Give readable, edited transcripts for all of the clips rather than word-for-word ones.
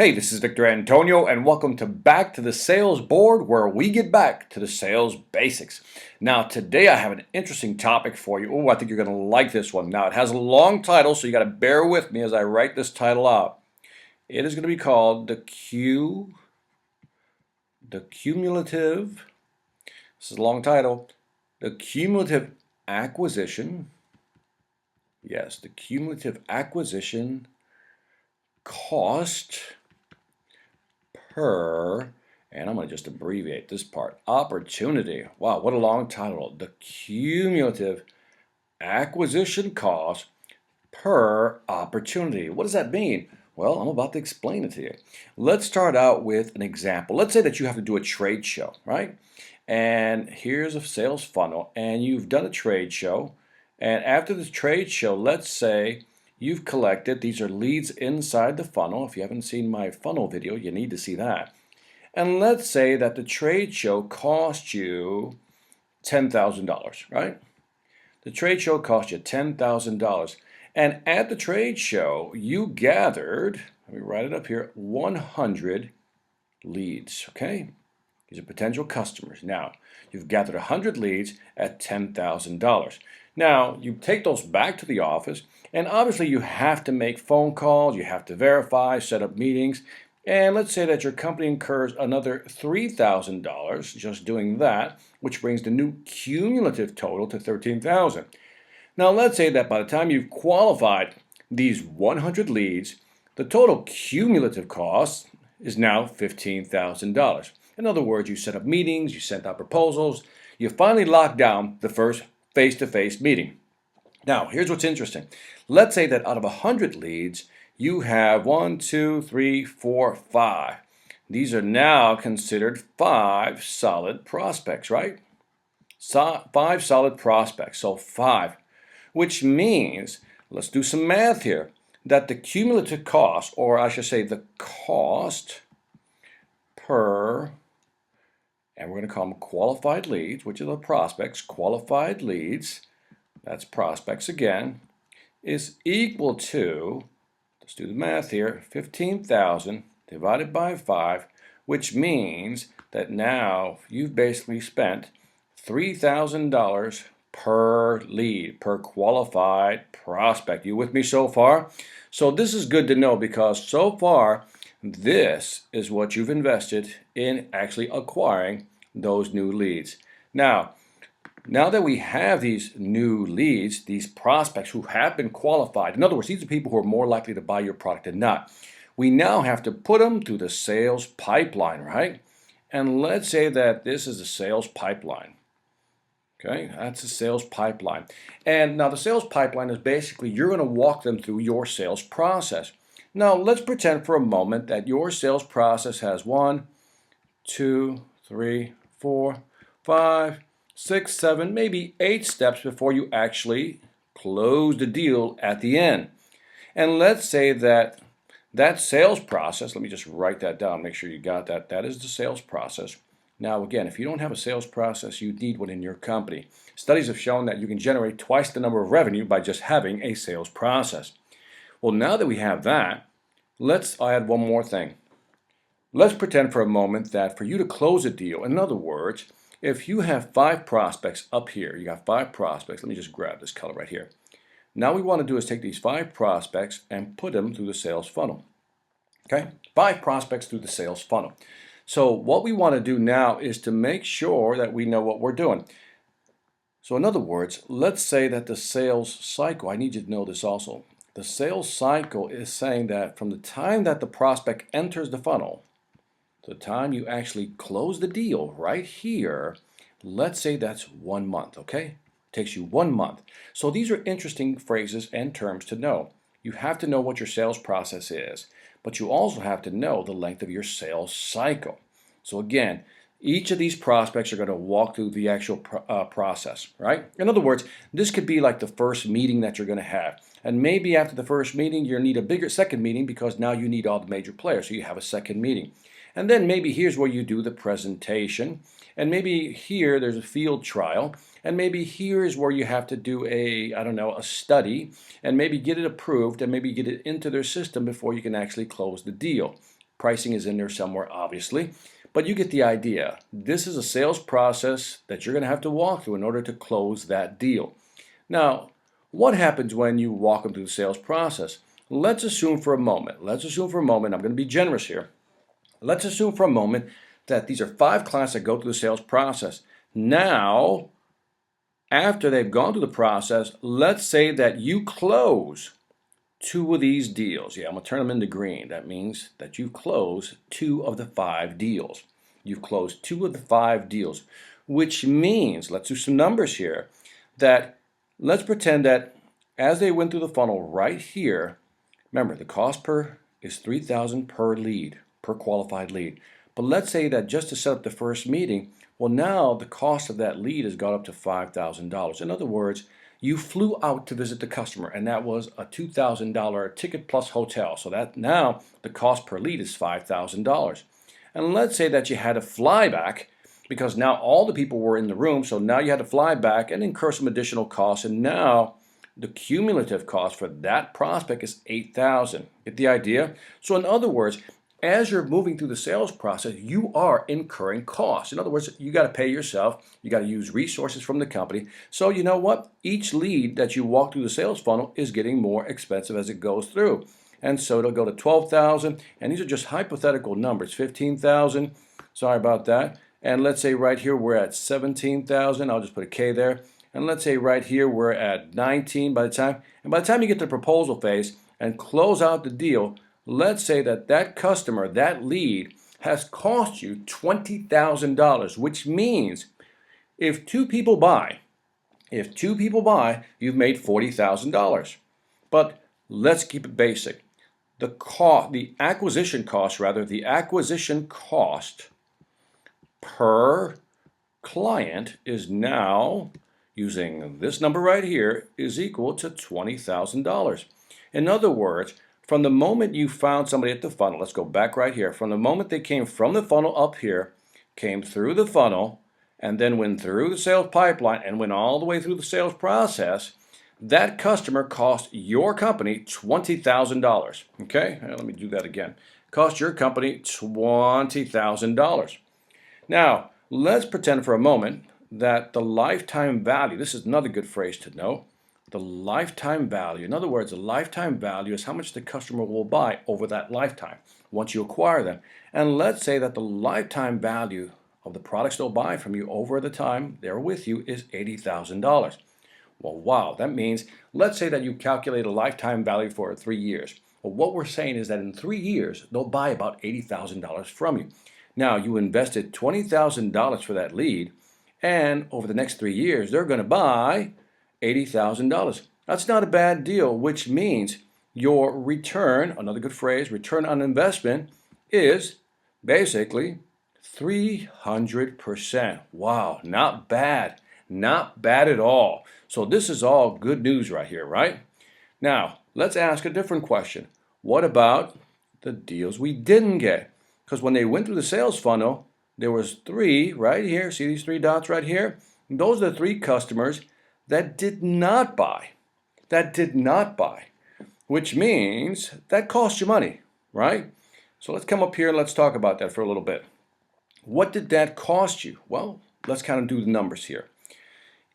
Hey, this is Victor Antonio, and welcome to Back to the Sales Board, where we get back to the sales basics. Now, today I have an interesting topic for you. Oh, I think you're going to like this one. Now, it has a long title, so you got to bear with me as I write this title out. It is going to be called the cumulative. This is a long title. The cumulative acquisition. Yes, the cumulative acquisition cost per, and I'm going to just abbreviate this part, opportunity. Wow, what a long title. The cumulative acquisition cost per opportunity. What does that mean? Well, I'm about to explain it to you. Let's start out with an example. Let's say that you have to do a trade show, right? And here's a sales funnel, and you've done a trade show. And after the trade show, let's say you've collected, these are leads inside the funnel. If you haven't seen my funnel video, you need to see that. And let's say that the trade show cost you $10,000, right? The trade show cost you $10,000. And at the trade show, you gathered, let me write it up here, 100 leads, okay? These are potential customers. Now, you've gathered 100 leads at $10,000. Now, you take those back to the office, and obviously you have to make phone calls, you have to verify, set up meetings, and let's say that your company incurs another $3,000 just doing that, which brings the new cumulative total to $13,000. Now, let's say that by the time you've qualified these 100 leads, the total cumulative cost is now $15,000. In other words, you set up meetings, you sent out proposals, you finally locked down the first face-to-face meeting. Now, here's what's interesting. Let's say that out of 100 leads, you have 1, 2, 3, 4, 5. These are now considered 5 solid prospects, right? 5 solid prospects, so 5, which means, let's do some math here, that the cumulative cost, or I should say the cost per, and we're going to call them qualified leads, which are the prospects, qualified leads, that's prospects again, is equal to, let's do the math here, 15,000 divided by 5, which means that now you've basically spent $3,000 per lead, per qualified prospect. You with me so far? So this is good to know because so far, this is what you've invested in actually acquiring those new leads. Now that we have these new leads, these prospects who have been qualified, in other words, these are people who are more likely to buy your product than not, we now have to put them through the sales pipeline, right? And let's say that this is a sales pipeline. Okay, that's a sales pipeline. And now the sales pipeline is basically you're going to walk them through your sales process. Now let's pretend for a moment that your sales process has 1, 2, 3, 4, 5, 6, 7, maybe 8 steps before you actually close the deal at the end. And let's say that that sales process, let me just write that down, make sure you got that. That is the sales process. Now again, if you don't have a sales process, you need one in your company. Studies have shown that you can generate twice the number of revenue by just having a sales process. Well, now that we have that, let's add one more thing. Let's pretend for a moment that for you to close a deal, in other words, if you have 5 prospects up here, you got 5 prospects, let me just grab this color right here. Now what we want to do is take these 5 prospects and put them through the sales funnel. Okay, 5 prospects through the sales funnel. So what we want to do now is to make sure that we know what we're doing. So in other words, let's say that the sales cycle, I need you to know this also. The sales cycle is saying that from the time that the prospect enters the funnel, to the time you actually close the deal right here, let's say that's 1 month, okay? It takes you 1 month. So these are interesting phrases and terms to know. You have to know what your sales process is, but you also have to know the length of your sales cycle. So again, each of these prospects are going to walk through the actual process, right? In other words, this could be like the first meeting that you're going to have. And maybe after the first meeting, you'll need a bigger second meeting because now you need all the major players, so you have a second meeting. And then maybe here's where you do the presentation. And maybe here there's a field trial. And maybe here's where you have to do a study and maybe get it approved and maybe get it into their system before you can actually close the deal. Pricing is in there somewhere, obviously, but you get the idea. This is a sales process that you're going to have to walk through in order to close that deal. Now, what happens when you walk them through the sales process? Let's assume for a moment, I'm going to be generous here. Let's assume for a moment that these are 5 clients that go through the sales process. Now, after they've gone through the process, let's say that you close 2 of these deals. Yeah, I'm going to turn them into green. That means that you've closed 2 of the 5 deals. You've closed 2 of the 5 deals, which means, let's do some numbers here, that let's pretend that as they went through the funnel right here, remember the cost per is $3,000 per lead, per qualified lead. But let's say that just to set up the first meeting, well, now the cost of that lead has gone up to $5,000. In other words, you flew out to visit the customer, and that was a $2,000 ticket plus hotel. So that now the cost per lead is $5,000. And let's say that you had to fly back because now all the people were in the room. So now you had to fly back and incur some additional costs. And now the cumulative cost for that prospect is $8,000. Get the idea? So in other words, as you're moving through the sales process, you are incurring costs. In other words, you got to pay yourself. You got to use resources from the company. So you know what? Each lead that you walk through the sales funnel is getting more expensive as it goes through. And so it'll go to $12,000. And these are just hypothetical numbers. $15,000. Sorry about that. And let's say right here we're at $17,000. I'll just put a K there. And let's say right here we're at $19,000 by the time. And by the time you get to the proposal phase and close out the deal, let's say that that customer, that lead, has cost you $20,000, which means if 2 people buy, you've made $40,000. But let's keep it basic. The acquisition cost per client is now, using this number right here, is equal to $20,000. In other words, from the moment you found somebody at the funnel, let's go back right here. From the moment they came from the funnel up here, came through the funnel, and then went through the sales pipeline and went all the way through the sales process, that customer cost your company $20,000. Okay, let me do that again. Cost your company $20,000. Now, let's pretend for a moment that the lifetime value, this is another good phrase to know, the lifetime value. In other words, the lifetime value is how much the customer will buy over that lifetime once you acquire them. And let's say that the lifetime value of the products they'll buy from you over the time they're with you is $80,000. Well, wow, that means, let's say that you calculate a lifetime value for 3 years. Well, what we're saying is that in 3 years, they'll buy about $80,000 from you. Now, you invested $20,000 for that lead, and over the next 3 years, they're going to buy $80,000. That's not a bad deal, which means your return, another good phrase, return on investment, is basically 300%. Wow, not bad. Not bad at all. So this is all good news right here, right? Now, let's ask a different question. What about the deals we didn't get? Because when they went through the sales funnel, there was 3 right here. See these 3 dots right here? And those are the 3 customers that did not buy. Which means that cost you money, right? So let's come up here and let's talk about that for a little bit. What did that cost you? Well, let's kind of do the numbers here.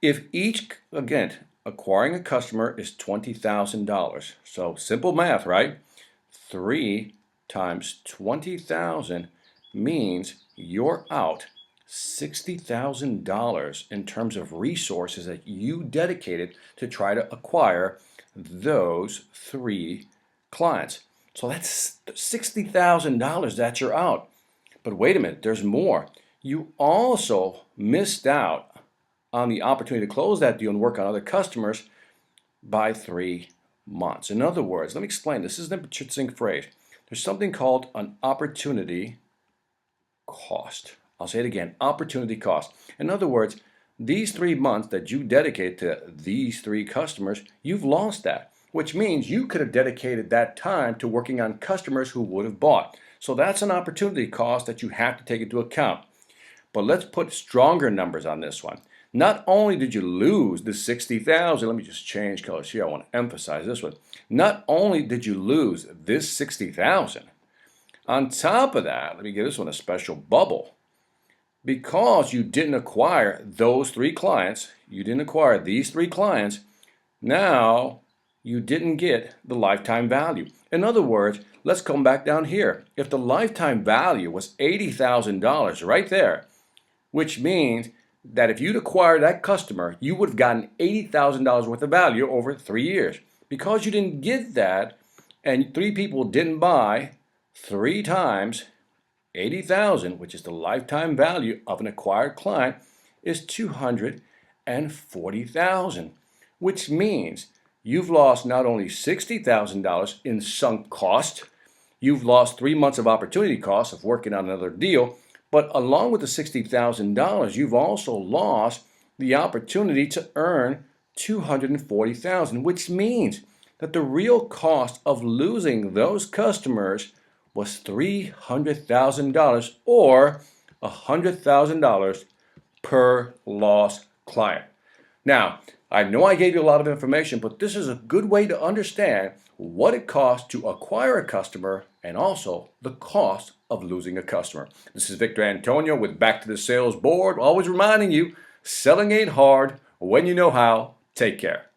If each, again, acquiring a customer is $20,000. So simple math, right? 3 times 20,000 means you're out $60,000 in terms of resources that you dedicated to try to acquire those 3 clients. So that's $60,000 that you're out. But wait a minute, there's more. You also missed out on the opportunity to close that deal and work on other customers by 3 months. In other words, let me explain. This is an interesting phrase. There's something called an opportunity cost. I'll say it again, opportunity cost. In other words, these 3 months that you dedicate to these 3 customers, you've lost that, which means you could have dedicated that time to working on customers who would have bought. So that's an opportunity cost that you have to take into account. But let's put stronger numbers on this one. Not only did you lose the $60,000, let me just change colors here. I want to emphasize this one. Not only did you lose this $60,000, On top of that, let me give this one a special bubble. Because you didn't acquire those 3 clients, you didn't acquire these 3 clients, now you didn't get the lifetime value. In other words, let's come back down here. If the lifetime value was $80,000 right there, which means that if you'd acquired that customer, you would have gotten $80,000 worth of value over 3 years. Because you didn't get that, and 3 people didn't buy 3 times 80,000, which is the lifetime value of an acquired client, is 240,000, which means you've lost not only $60,000 in sunk cost, you've lost 3 months of opportunity cost of working on another deal, but along with the $60,000, you've also lost the opportunity to earn 240,000, which means that the real cost of losing those customers was $300,000 or $100,000 per lost client. Now, I know I gave you a lot of information, but this is a good way to understand what it costs to acquire a customer and also the cost of losing a customer. This is Victor Antonio with Back to the Sales Board, always reminding you, selling ain't hard when you know how. Take care.